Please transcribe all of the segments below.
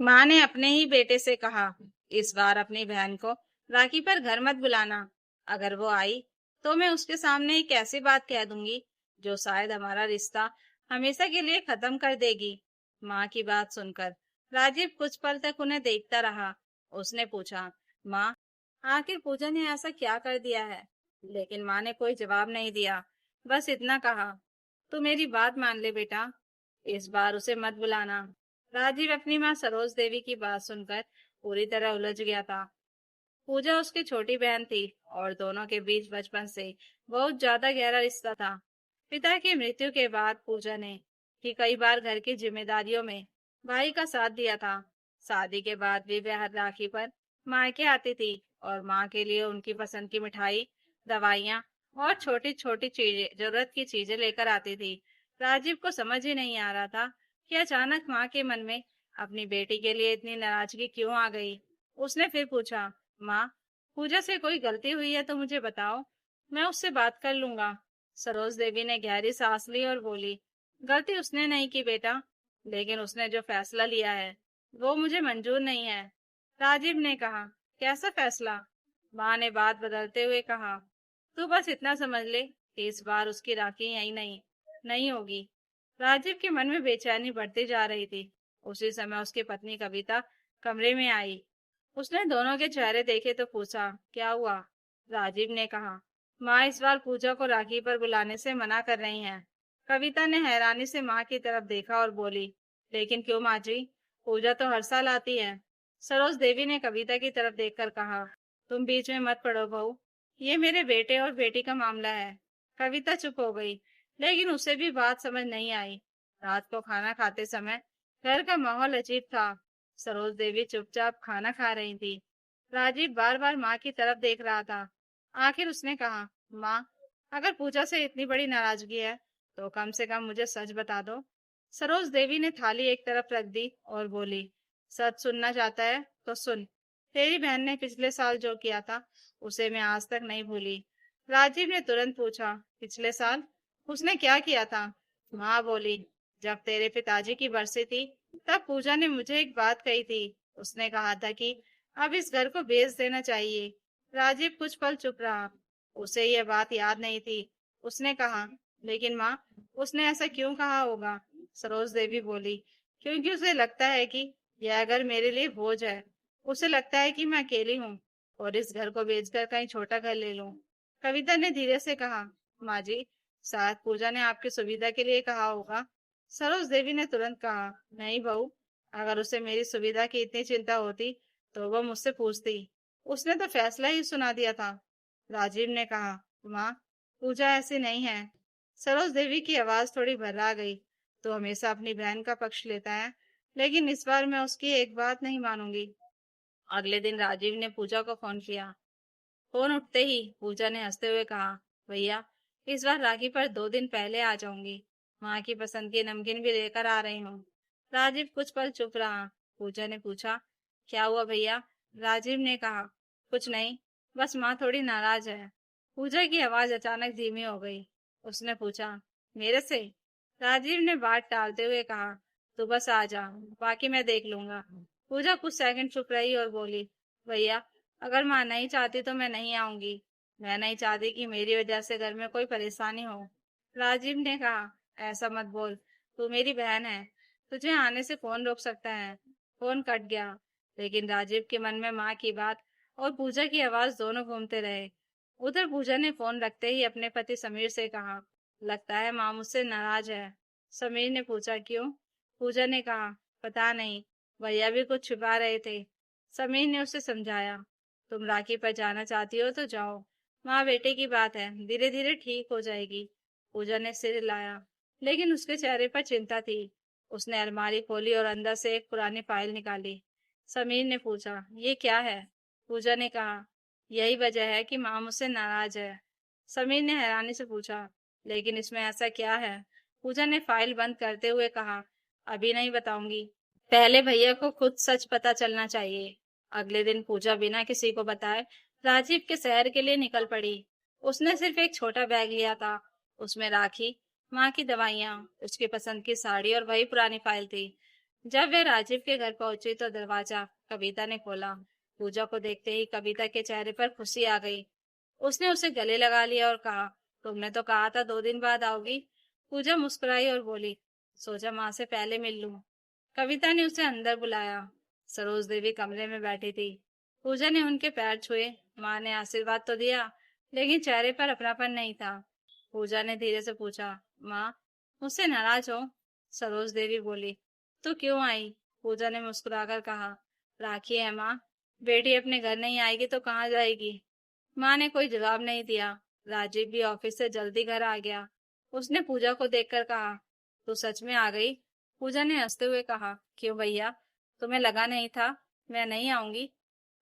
माँ ने अपने ही बेटे से कहा, इस बार अपनी बहन को राखी पर घर मत बुलाना। अगर वो आई तो मैं उसके सामने एक ऐसी बात कह दूंगी जो शायद हमारा रिश्ता हमेशा के लिए खत्म कर देगी। माँ की बात सुनकर राजीव कुछ पल तक उन्हें देखता रहा। उसने पूछा, माँ, आखिर पूजा ने ऐसा क्या कर दिया है? लेकिन माँ ने कोई जवाब नहीं दिया, बस इतना कहा, तू मेरी बात मान ले बेटा, इस बार उसे मत बुलाना। राजीव अपनी माँ सरोज देवी की बात सुनकर पूरी तरह उलझ गया था। पूजा उसकी छोटी बहन थी और दोनों के बीच बचपन से बहुत ज्यादा गहरा रिश्ता था। पिता की मृत्यु के बाद पूजा ने ही कई बार घर की जिम्मेदारियों में भाई का साथ दिया था। शादी के बाद भी वह हर राखी पर मायके आती थी और माँ के लिए उनकी पसंद की मिठाई, दवाइयाँ और छोटी छोटी चीजें, जरूरत की चीजें लेकर आती थी। राजीव को समझ ही नहीं आ रहा था कि अचानक माँ के मन में अपनी बेटी के लिए इतनी नाराजगी क्यों आ गई। उसने फिर पूछा, माँ, पूजा से कोई गलती हुई है तो मुझे बताओ, मैं उससे बात कर लूंगा। सरोज देवी ने गहरी सांस ली और बोली, गलती उसने नहीं की बेटा, लेकिन उसने जो फैसला लिया है वो मुझे मंजूर नहीं है। राजीव ने कहा, कैसा फैसला? माँ ने बात बदलते हुए कहा, तू बस इतना समझ ले कि इस बार उसकी राखी यहीं नहीं नहीं होगी। राजीव के मन में बेचैनी बढ़ती जा रही थी। उसी समय उसकी पत्नी कविता कमरे में आई। उसने दोनों के चेहरे देखे तो पूछा, क्या हुआ? राजीव ने कहा, माँ इस बार पूजा को राखी पर बुलाने से मना कर रही हैं। कविता ने हैरानी से माँ की तरफ देखा और बोली, लेकिन क्यों माँ जी? पूजा तो हर साल आती है। सरोज देवी ने कविता की तरफ देखकर कहा, तुम बीच में मत पड़ो बहू, ये मेरे बेटे और बेटी का मामला है। कविता चुप हो गई, लेकिन उसे भी बात समझ नहीं आई। रात को खाना खाते समय घर का माहौल अजीब था। सरोज देवी चुपचाप खाना खा रही थी। राजीव बार बार माँ की तरफ देख रहा था। आखिर उसने कहा, माँ, अगर पूजा से इतनी बड़ी नाराजगी है तो कम से कम मुझे सच बता दो। सरोज देवी ने थाली एक तरफ रख दी और बोली, सच सुनना चाहता है तो सुन। तेरी बहन ने पिछले साल जो किया था उसे मैं आज तक नहीं भूली। राजीव ने तुरंत पूछा, पिछले साल? उसने क्या किया था? माँ बोली, जब तेरे पिताजी की बरसी थी तब पूजा ने मुझे एक बात कही थी। उसने कहा था कि अब इस घर को बेच देना चाहिए। राजीव कुछ पल चुप रहा। उसे यह बात याद नहीं थी। उसने कहा, लेकिन माँ, उसने ऐसा क्यों कहा होगा? सरोज देवी बोली, क्योंकि उसे लगता है कि यह घर मेरे लिए बोझ है। उसे लगता है कि मैं अकेली हूँ और इस घर को बेचकर कहीं छोटा घर ले लूं। कविता ने धीरे से कहा, माँ जी, शायद पूजा ने आपकी सुविधा के लिए कहा होगा। सरोज देवी ने तुरंत कहा, नहीं बहू, अगर उसे मेरी सुविधा की इतनी चिंता होती तो वो मुझसे पूछती। उसने तो फैसला ही सुना दिया था। राजीव ने कहा, माँ, पूजा ऐसी नहीं है। सरोज देवी की आवाज थोड़ी भर्रा गई। तो हमेशा अपनी बहन का पक्ष लेता है, लेकिन इस बार मैं उसकी एक बात नहीं मानूंगी। अगले दिन राजीव ने पूजा को फोन किया। फोन उठते ही पूजा ने हंसते हुए कहा, भैया, इस बार राखी पर 2 दिन पहले आ जाऊंगी। माँ की पसंद की नमकीन भी लेकर आ रही हूँ। राजीव कुछ पल चुप रहा। पूजा ने पूछा, क्या हुआ भैया? राजीव ने कहा, कुछ नहीं, बस माँ थोड़ी नाराज है। पूजा की आवाज अचानक धीमी हो गई। उसने पूछा, मेरे से? राजीव ने बात टालते हुए कहा, तू बस आ जा, बाकी मैं देख लूंगा। पूजा कुछ सेकंड चुप रही और बोली, भैया, अगर माँ नहीं चाहती तो मैं नहीं आऊंगी। मैं नहीं चाहती कि मेरी वजह से घर में कोई परेशानी हो। राजीव ने कहा, ऐसा मत बोल, तू मेरी बहन है, तुझे आने से कौन रोक सकता है? फोन कट गया, लेकिन राजीव के मन में माँ की बात और पूजा की आवाज दोनों घूमते रहे। उधर पूजा ने फोन रखते ही अपने पति समीर से कहा, लगता है माँ मुझसे नाराज है। समीर ने पूछा, क्यों? पूजा ने कहा, पता नहीं, भैया भी कुछ छुपा रहे थे। समीर ने उसे समझाया, तुम राखी पर जाना चाहती हो तो जाओ, माँ बेटे की बात है, धीरे धीरे ठीक हो जाएगी। पूजा ने सिर हिलाया, लेकिन उसके चेहरे पर चिंता थी। उसने अलमारी खोली और अंदर से एक पुरानी फाइल निकाली। समीर ने पूछा, ये क्या है? पूजा ने कहा, यही वजह है कि माँ मुझसे नाराज है। समीर ने हैरानी से पूछा, लेकिन इसमें ऐसा क्या है? पूजा ने फाइल बंद करते हुए कहा, अभी नहीं बताऊंगी, पहले भैया को खुद सच पता चलना चाहिए। अगले दिन पूजा बिना किसी को बताए राजीव के शहर के लिए निकल पड़ी। उसने सिर्फ एक छोटा बैग लिया था। उसमें राखी, माँ की दवाइयाँ, उसकी पसंद की साड़ी और वही पुरानी फाइल थी। जब वे राजीव के घर पहुंची तो दरवाजा कविता ने खोला। पूजा को देखते ही कविता के चेहरे पर खुशी आ गई। उसने उसे गले लगा लिया और कहा, तुमने तो कहा था 2 दिन बाद आओगी। पूजा मुस्कुराई और बोली, सोचा माँ से पहले मिल लूं। कविता ने उसे अंदर बुलाया। सरोज देवी कमरे में बैठी थी। पूजा ने उनके पैर छुए। माँ ने आशीर्वाद तो दिया, लेकिन चेहरे पर अपनापन नहीं था। पूजा ने धीरे से पूछा, माँ, मुझसे नाराज हो? सरोज देवी बोली, तो क्यों आई? पूजा ने मुस्कुराकर कहा, राखी है माँ, बेटी अपने घर नहीं आएगी तो कहाँ जाएगी? माँ ने कोई जवाब नहीं दिया। राजीव भी ऑफिस से जल्दी घर आ गया। उसने पूजा को देखकर कहा, तू सच में आ गई? पूजा ने हंसते हुए कहा, क्यों भैया, तुम्हें लगा नहीं था मैं नहीं आऊंगी?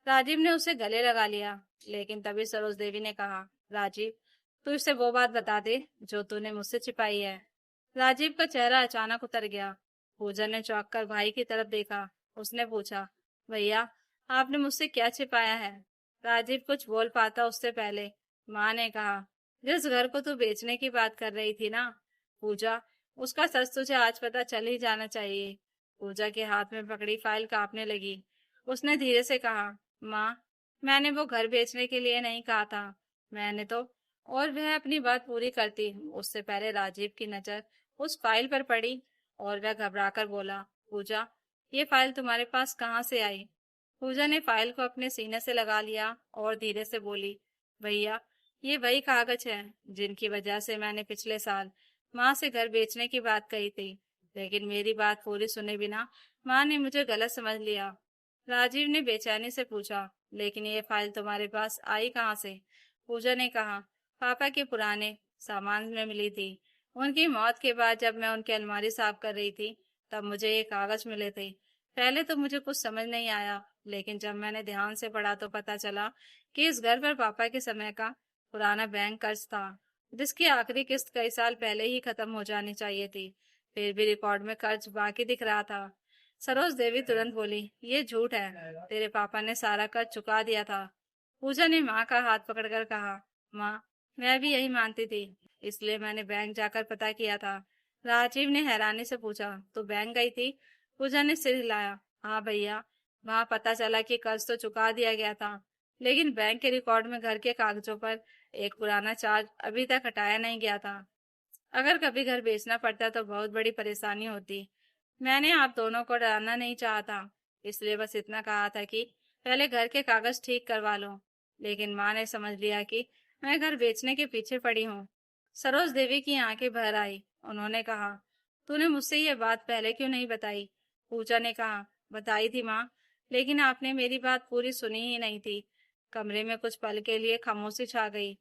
राजीव ने उसे गले लगा लिया, लेकिन तभी सरोज देवी ने कहा, राजीव, तू इसे वो बात बता दे जो तूने मुझसे छिपाई है। राजीव का चेहरा अचानक उतर गया। पूजा ने चौंक कर भाई की तरफ देखा। उसने पूछा, भैया, आपने मुझसे क्या छिपाया है? राजीव कुछ बोल पाता उससे पहले माँ ने कहा, जिस घर को तू बेचने की बात कर रही थी ना पूजा, उसका सच तुझे आज पता चल ही जाना चाहिए। पूजा के हाथ में पकड़ी फाइल कांपने लगी। उसने धीरे से कहा, माँ, मैंने वो घर बेचने के लिए नहीं कहा था। मैंने तो, और वह अपनी बात पूरी करती उससे पहले राजीव की नजर उस फाइल पर पड़ी और वह घबराकर बोला, पूजा, ये फाइल तुम्हारे पास कहाँ से आई? पूजा ने फाइल को अपने सीने से लगा लिया और धीरे से बोली, भैया, ये वही कागज है जिनकी वजह से मैंने पिछले साल माँ से घर बेचने की बात कही थी। लेकिन मेरी बात पूरी सुने बिना माँ ने मुझे गलत समझ लिया। राजीव ने बेचैनी से पूछा, लेकिन ये फाइल तुम्हारे पास आई कहाँ से? पूजा ने कहा, पापा के पुराने सामान में मिली थी। उनकी मौत के बाद जब मैं उनकी अलमारी साफ कर रही थी, तब मुझे ये कागज मिले थे। पहले तो मुझे कुछ समझ नहीं आया, लेकिन जब मैंने ध्यान से पढ़ा तो पता चला कि इस घर पर पापा के समय का पुराना बैंक कर्ज था, जिसकी आखिरी किस्त कई साल पहले ही खत्म हो जानी चाहिए थी। फिर भी रिकॉर्ड में कर्ज बाकी दिख रहा था। सरोज देवी तुरंत बोली, ये झूठ है, तेरे पापा ने सारा कर्ज चुका दिया था। पूजा ने माँ का हाथ पकड़कर कहा, माँ, मैं भी यही मानती थी, इसलिए मैंने बैंक जाकर पता किया था। राजीव ने हैरानी से पूछा, तो बैंक गई थी? पूजा ने सिर हिलाया, हाँ भैया, वहाँ पता चला कि कर्ज तो चुका दिया गया था, लेकिन बैंक के रिकॉर्ड में घर के कागजों पर एक पुराना चार्ज अभी तक हटाया नहीं गया था। अगर कभी घर बेचना पड़ता तो बहुत बड़ी परेशानी होती। मैंने आप दोनों को डराना नहीं चाहता, इसलिए बस इतना कहा था कि पहले घर के कागज ठीक करवा लो। लेकिन माँ ने समझ लिया कि मैं घर बेचने के पीछे पड़ी हूँ। सरोज देवी की आंखें भर आई। उन्होंने कहा, तूने मुझसे ये बात पहले क्यों नहीं बताई? पूजा ने कहा, बताई थी माँ, लेकिन आपने मेरी बात पूरी सुनी ही नहीं थी। कमरे में कुछ पल के लिए खामोशी छा गई।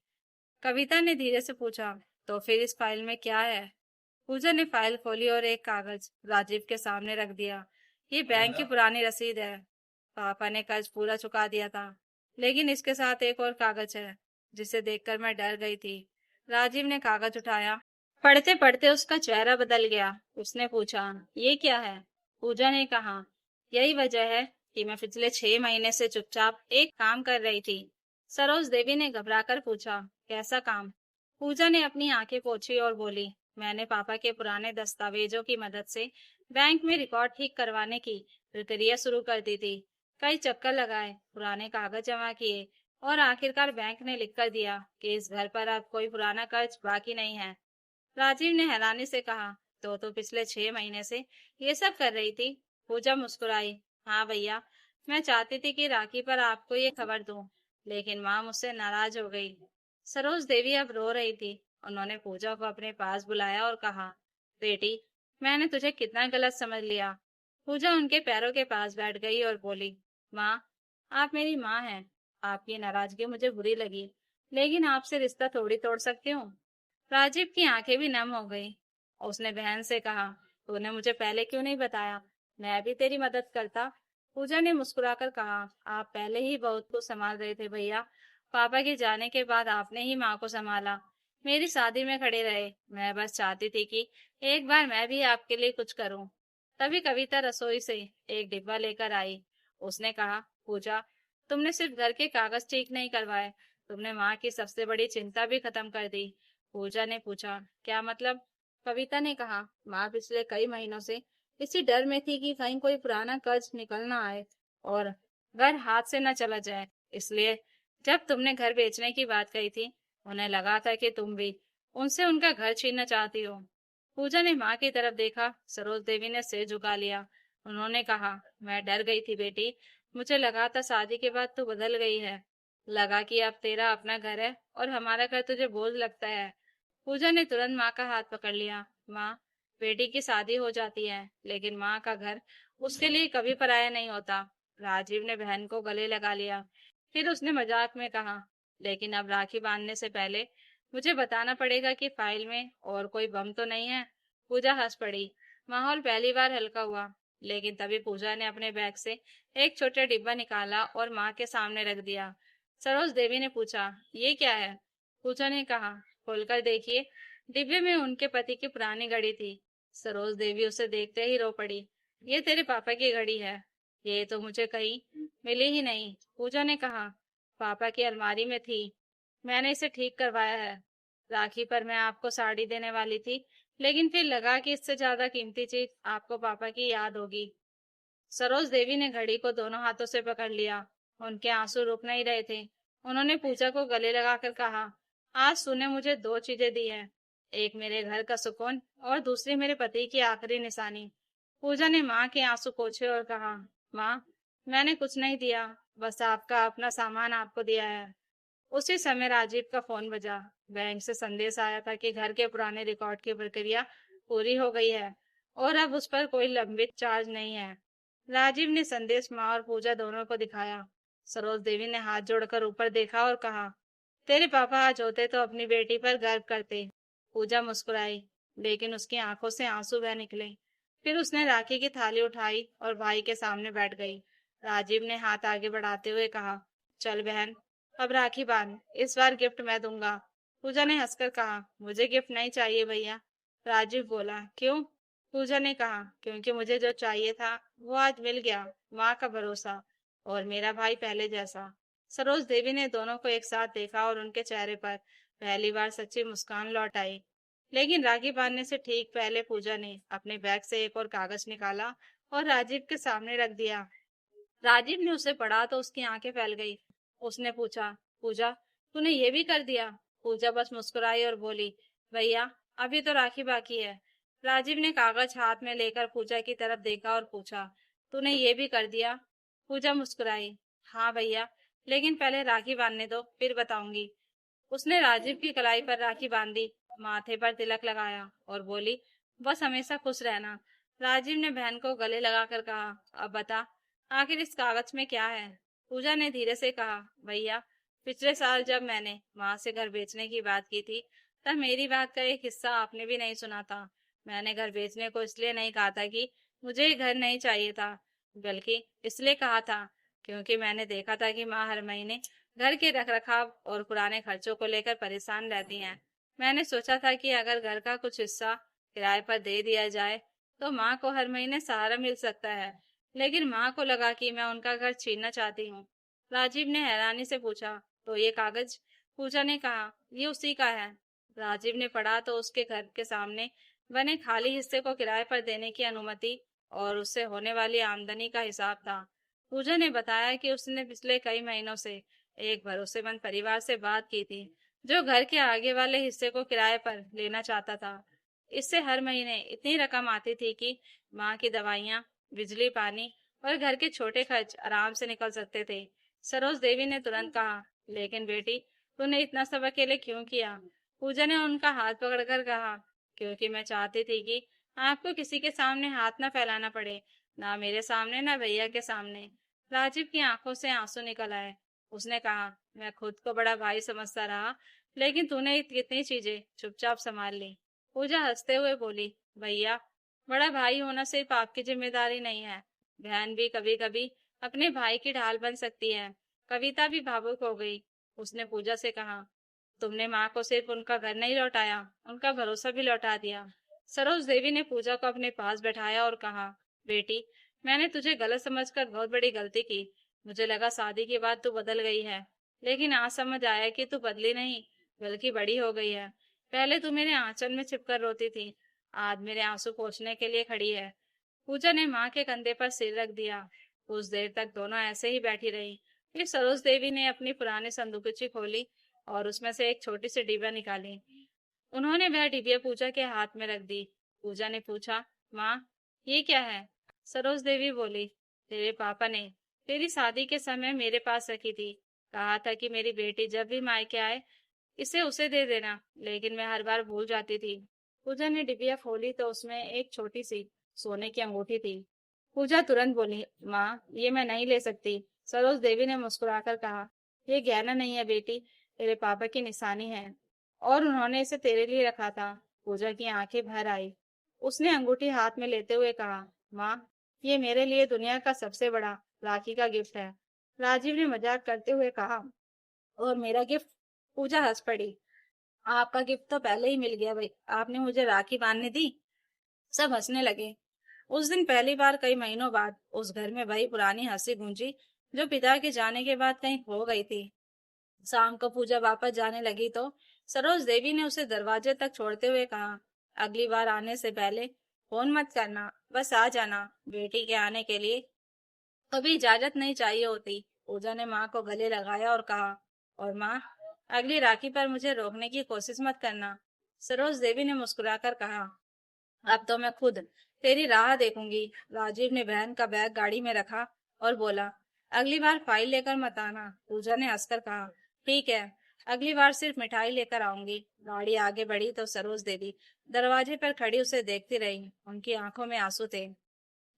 कविता ने धीरे से पूछा, तो फिर इस फाइल में क्या है? पूजा ने फाइल खोली और एक कागज राजीव के सामने रख दिया। ये बैंक की पुरानी रसीद है। पापा ने कर्ज पूरा चुका दिया था, लेकिन इसके साथ एक और कागज है, जिसे देखकर मैं डर गई थी। राजीव ने कागज उठाया। पढ़ते पढ़ते उसका चेहरा बदल गया। उसने पूछा, ये क्या है? पूजा ने कहा, यही वजह है कि मैं पिछले 6 महीने से चुपचाप एक काम कर रही थी। सरोज देवी ने घबराकर पूछा, कैसा काम? पूजा ने अपनी आंखें पोंछी और बोली, मैंने पापा के पुराने दस्तावेजों की मदद से बैंक में रिकॉर्ड ठीक करवाने की प्रक्रिया शुरू कर दी थी। कई चक्कर लगाए, पुराने कागज जमा किए और आखिरकार बैंक ने लिख कर दिया कि इस घर पर अब कोई पुराना कर्ज बाकी नहीं है। राजीव ने हैरानी से कहा, तो पिछले 6 महीने से ये सब कर रही थी? पूजा मुस्कुराई, हाँ भैया, मैं चाहती थी कि राखी पर आपको ये खबर दूं, लेकिन माँ मुझसे नाराज हो गई। सरोज देवी अब रो रही थी। उन्होंने पूजा को अपने पास बुलाया और कहा, बेटी, मैंने तुझे कितना गलत समझ लिया। पूजा उनके पैरों के पास बैठ गई और बोली, माँ, आप मेरी माँ हैं। आपकी नाराजगी मुझे बुरी लगी, लेकिन आपसे रिश्ता थोड़ी तोड़ सकती हूँ। राजीव की आंखें भी नम हो गई। उसने बहन से कहा, तूने मुझे पहले क्यों नहीं बताया? मैं भी तेरी मदद करता। पूजा ने मुस्कुराकर कहा, आप पहले ही बहुत कुछ संभाल रहे थे भैया। पापा के जाने के बाद आपने ही माँ को संभाला, मेरी शादी में खड़े रहे। मैं बस चाहती थी कि एक बार मैं भी आपके लिए कुछ करूं। तभी कविता रसोई से एक डिब्बा लेकर आई। उसने कहा, पूजा, तुमने सिर्फ घर के कागज ठीक नहीं करवाए, तुमने माँ की सबसे बड़ी चिंता भी खत्म कर दी। पूजा ने पूछा, क्या मतलब? कविता ने कहा, माँ पिछले कई महीनों से इसी डर में थी कि कहीं कोई पुराना कर्ज निकल ना आए और घर हाथ से न चला जाए। इसलिए जब तुमने घर बेचने की बात कही थी, उन्हें लगा था कि तुम भी उनसे उनका घर छीनना चाहती हो। पूजा ने माँ की तरफ देखा। सरोज देवी ने सिर झुका लिया। उन्होंने कहा, मैं डर गई थी बेटी। मुझे लगा था शादी के बाद तू बदल गई है। लगा कि अब तेरा अपना घर है और हमारा घर तुझे बोझ लगता है। पूजा ने तुरंत माँ का हाथ पकड़ लिया। माँ, बेटी की शादी हो जाती है, लेकिन माँ का घर उसके लिए कभी पराया नहीं होता। राजीव ने बहन को गले लगा लिया। फिर उसने मजाक में कहा, लेकिन अब राखी बांधने से पहले मुझे बताना पड़ेगा कि फाइल में और कोई बम तो नहीं है। पूजा हंस पड़ी। माहौल पहली बार हल्का हुआ। लेकिन तभी पूजा ने अपने बैग से एक छोटा डिब्बा निकाला और माँ के सामने रख दिया। सरोज देवी ने पूछा, ये क्या है? पूजा ने कहा, खोलकर देखिए। डिब्बे में उनके पति की पुरानी घड़ी थी। सरोज देवी उसे देखते ही रो पड़ी। ये तेरे पापा की घड़ी है। ये तो मुझे कहीं मिली ही नहीं। पूजा ने कहा, पापा की अलमारी में थी। मैंने इसे ठीक करवाया है। राखी पर मैं आपको साड़ी देने वाली थी, लेकिन फिर लगा कि इससे ज्यादा कीमती चीज आपको पापा की याद होगी। सरोज देवी ने घड़ी को दोनों हाथों से पकड़ लिया। उनके आंसू रुक नहीं रहे थे। उन्होंने पूजा को गले लगाकर कहा, आज तूने मुझे दो चीजें दी हैं, एक मेरे घर का सुकून और दूसरी मेरे पति की आखिरी निशानी। पूजा ने माँ के आंसू पोंछे और कहा, माँ, मैंने कुछ नहीं दिया, बस आपका अपना सामान आपको दिया है। उसी समय राजीव का फोन बजा। बैंक से संदेश आया था कि घर के पुराने रिकॉर्ड की प्रक्रिया पूरी हो गई है और अब उस पर कोई लंबित चार्ज नहीं है। राजीव ने संदेश माँ और पूजा दोनों को दिखाया। सरोज देवी ने हाथ जोड़कर ऊपर देखा और कहा, तेरे पापा आज होते तो अपनी बेटी पर गर्व करते। पूजा मुस्कुराई, लेकिन उसकी आंखों से आंसू बह निकले। फिर उसने राखी की थाली उठाई और भाई के सामने बैठ गई। राजीव ने हाथ आगे बढ़ाते हुए कहा, चल बहन, अब राखी बांध। इस बार गिफ्ट मैं दूंगा। पूजा ने हंसकर कहा, मुझे गिफ्ट नहीं चाहिए भैया। राजीव बोला, क्यों? पूजा ने कहा, क्योंकि मुझे जो चाहिए था वो आज मिल गया। माँ का भरोसा और मेरा भाई पहले जैसा। सरोज देवी ने दोनों को एक साथ देखा और उनके चेहरे पर पहली बार सच्ची मुस्कान लौट आई। लेकिन राखी बांधने से ठीक पहले पूजा ने अपने बैग से एक और कागज निकाला और राजीव के सामने रख दिया। राजीव ने उसे पढ़ा तो उसकी आंखें फैल गई। उसने पूछा, पूजा, तूने ये भी कर दिया? पूजा बस मुस्कुराई और बोली, भैया, अभी तो राखी बाकी है। राजीव ने कागज हाथ में लेकर पूजा की तरफ देखा और पूछा, तूने ये भी कर दिया? पूजा मुस्कुराई, हाँ भैया, लेकिन पहले राखी बांधने दो, फिर बताऊंगी। उसने राजीव की कलाई पर राखी बांधी, माथे पर तिलक लगाया और बोली, बस हमेशा खुश रहना। राजीव ने बहन को गले लगाकर कहा, अब बता, आखिर इस कागज में क्या है? पूजा ने धीरे से कहा, भैया, पिछले साल जब मैंने माँ से घर बेचने की बात की थी, तब मेरी बात का एक हिस्सा आपने भी नहीं सुना था। मैंने घर बेचने को इसलिए नहीं कहा था कि मुझे ये घर नहीं चाहिए था, बल्कि इसलिए कहा था क्योंकि मैंने देखा था कि माँ हर महीने घर के रखरखाव और पुराने खर्चों को लेकर परेशान रहती हैं। मैंने सोचा था कि अगर घर का कुछ हिस्सा किराए पर दे दिया जाए तो माँ को हर महीने सहारा मिल सकता है। लेकिन माँ को लगा कि मैं उनका घर छीनना चाहती हूँ। राजीव ने हैरानी से पूछा, तो ये कागज? पूजा ने कहा, ये उसी का है। राजीव ने पढ़ा तो उसके घर के सामने बने खाली हिस्से को किराए पर देने की अनुमति और उससे होने वाली आमदनी का हिसाब था। पूजा ने बताया कि उसने पिछले कई महीनों से एक भरोसेमंद परिवार से बात की थी, जो घर के आगे वाले हिस्से को किराए पर लेना चाहता था। इससे हर महीने इतनी रकम आती थी कि माँ की दवाइयाँ, बिजली पानी और घर के छोटे खर्च आराम से निकल सकते थे। सरोज देवी ने तुरंत कहा, लेकिन बेटी, तूने इतना सब अकेले क्यों किया? पूजा ने उनका हाथ पकड़कर कहा, क्योंकि मैं चाहती थी कि आपको किसी के सामने हाथ न फैलाना पड़े, ना मेरे सामने ना भैया के सामने। राजीव की आंखों से आंसू निकल आए। उसने कहा, मैं खुद को बड़ा भाई समझता रहा, लेकिन तूने कितनी चीजें चुपचाप संभाल ली। पूजा हंसते हुए बोली, भैया, बड़ा भाई होना सिर्फ आपकी जिम्मेदारी नहीं है, बहन भी कभी कभी अपने भाई की ढाल बन सकती है। कविता भी भावुक हो गई। उसने पूजा से कहा, तुमने माँ को सिर्फ उनका घर नहीं लौटाया, उनका भरोसा भी लौटा दिया। सरोज देवी ने पूजा को अपने पास बैठाया और कहा, बेटी, मैंने तुझे गलत समझकर बहुत बड़ी गलती की। मुझे लगा शादी के बाद तू बदल गई है, लेकिन आज समझ आया कि तू बदली नहीं, बल्कि बड़ी हो गई है। पहले तू मेरे आंचल में छिपकर रोती थी, आज मेरे आंसू पोंछने के लिए खड़ी है। पूजा ने माँ के कंधे पर सिर रख दिया। कुछ देर तक दोनों ऐसे ही बैठी रही। फिर सरोज देवी ने अपनी पुरानी संदूकची खोली और उसमें से एक छोटी सी डिबिया निकाली। उन्होंने वह डिबिया पूजा के हाथ में रख दी। पूजा ने पूछा, माँ, ये क्या है? सरोज देवी बोली, तेरे पापा ने तेरी शादी के समय मेरे पास रखी थी। कहा था कि मेरी बेटी जब भी मायके आए इसे उसे दे देना, लेकिन मैं हर बार भूल जाती थी। पूजा ने डिबिया खोली तो उसमें एक छोटी सी सोने की अंगूठी थी। पूजा तुरंत बोली, माँ, ये मैं नहीं ले सकती। सरोज देवी ने मुस्कुराकर कहा, ये गहना नहीं है बेटी, तेरे पापा की निशानी है और उन्होंने इसे तेरे लिए रखा था। पूजा की आंखें भर आई। उसने अंगूठी हाथ में लेते हुए कहा, माँ, ये मेरे लिए दुनिया का सबसे बड़ा राखी का गिफ्ट है। राजीव ने मजाक करते हुए कहा, और मेरा गिफ्ट? पूजा हंस पड़ी। आपका गिफ्ट तो पहले ही मिल गया भाई, आपने मुझे राखी बांधने दी। सब हंसने लगे। उस दिन पहली बार कई महीनों बाद उस घर में वही पुरानी हंसी गूंजी जो पिता के जाने के बाद कहीं खो गई थी। शाम को पूजा वापस जाने लगी तो सरोज देवी ने उसे दरवाजे तक छोड़ते हुए कहा, अगली बार आने से पहले फोन मत करना, बस आ जाना। बेटी के आने के लिए कभी इजाजत नहीं चाहिए होती। पूजा ने माँ को गले लगाया और कहा, और माँ, अगली राखी पर मुझे रोकने की कोशिश मत करना। सरोज देवी ने मुस्कुराकर कहा, अब तो मैं खुद तेरी राह देखूंगी। राजीव ने बहन का बैग गाड़ी में रखा और बोला, अगली बार फाइल लेकर मत आना। पूजा ने हंसकर कहा, ठीक है, अगली बार सिर्फ मिठाई लेकर आऊंगी। गाड़ी आगे बढ़ी तो सरोज देवी दरवाजे पर खड़ी उसे देखती रही। उनकी आंखों में आंसू थे,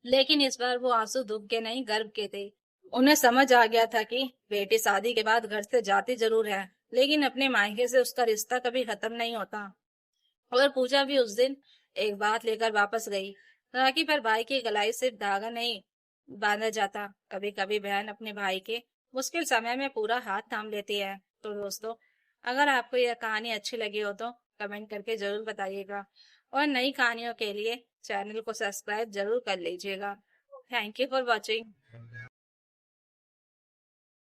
लेकिन इस बार वो आंसू दुख के नहीं, गर्व के थे। उन्हें समझ आ गया था कि बेटी शादी के बाद घर से जाती जरूर है, लेकिन अपने मायके से उसका रिश्ता कभी खत्म नहीं होता। और पूजा भी उस दिन एक बात लेकर वापस गई। राखी पर भाई की कलाई सिर्फ धागा नहीं बांधा जाता, कभी कभी बहन अपने भाई के मुश्किल समय में पूरा हाथ थाम लेती है। तो दोस्तों, अगर आपको यह कहानी अच्छी लगी हो तो कमेंट करके जरूर बताइएगा और नई कहानियों के लिए चैनल को सब्सक्राइब जरूर कर लीजिएगा। Thank you for watching.